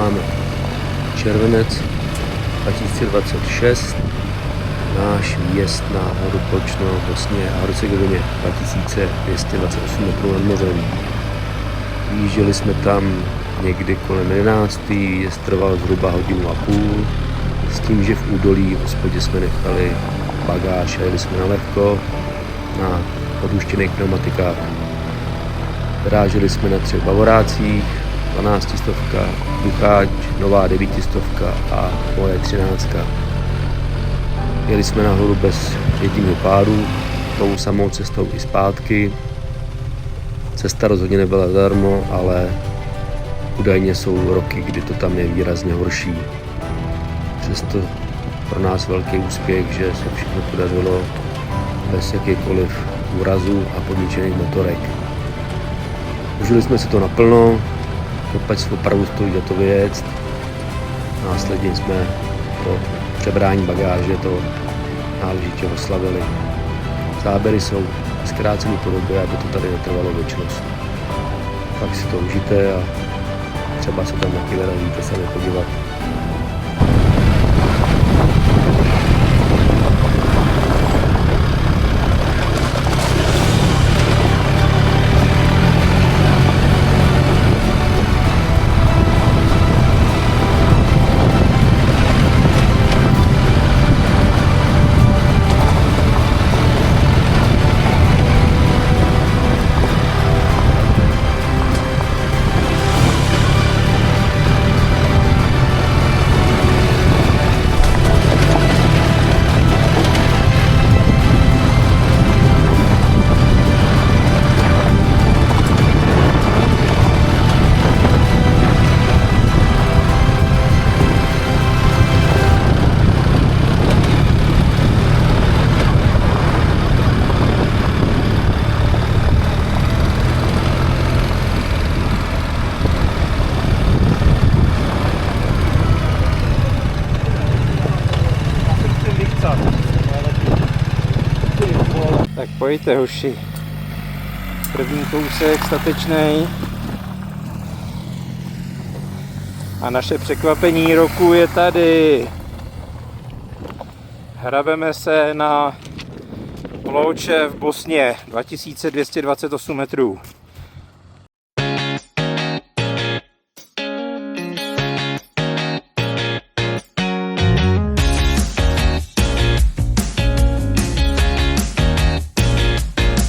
máme červenec 2026, náš výjezd na horu Pločno v Bosně a Hercegovině 2228 metrů nad mořem. Vyjížděli jsme tam někdy kolem 11. Výjezd trval zhruba hodinu a půl, s tím, že v údolí v hospodě jsme nechali bagáž a jeli jsme na lehko na odluštěných pneumatikách. Vyráželi jsme na 3 bavorácích, 12 Ducháč, nová 9 a moje 13. Jeli jsme nahoru bez jediného pádu, tou samou cestou i zpátky. Cesta rozhodně nebyla zadarmo, ale údajně jsou roky, kdy to tam je výrazně horší. Přesto pro nás velký úspěch, že se všechno podařilo bez jakýkoliv úrazů a podničených motorek. Užili jsme si to naplno, kopec opravdu stojí za to vyjet. Následně jsme po přebrání bagáže to náležitě oslavili. Záběry jsou v zkrácené podobě, aby to tady netrvalo věčnost. Tak si to užijte a třeba se tam taky vyrazíte sami podívat. Tak pojďte, hoši. První kousek statečný. A naše překvapení roku je tady. Hrabeme se na Ploče v Bosně, 2228 metrů.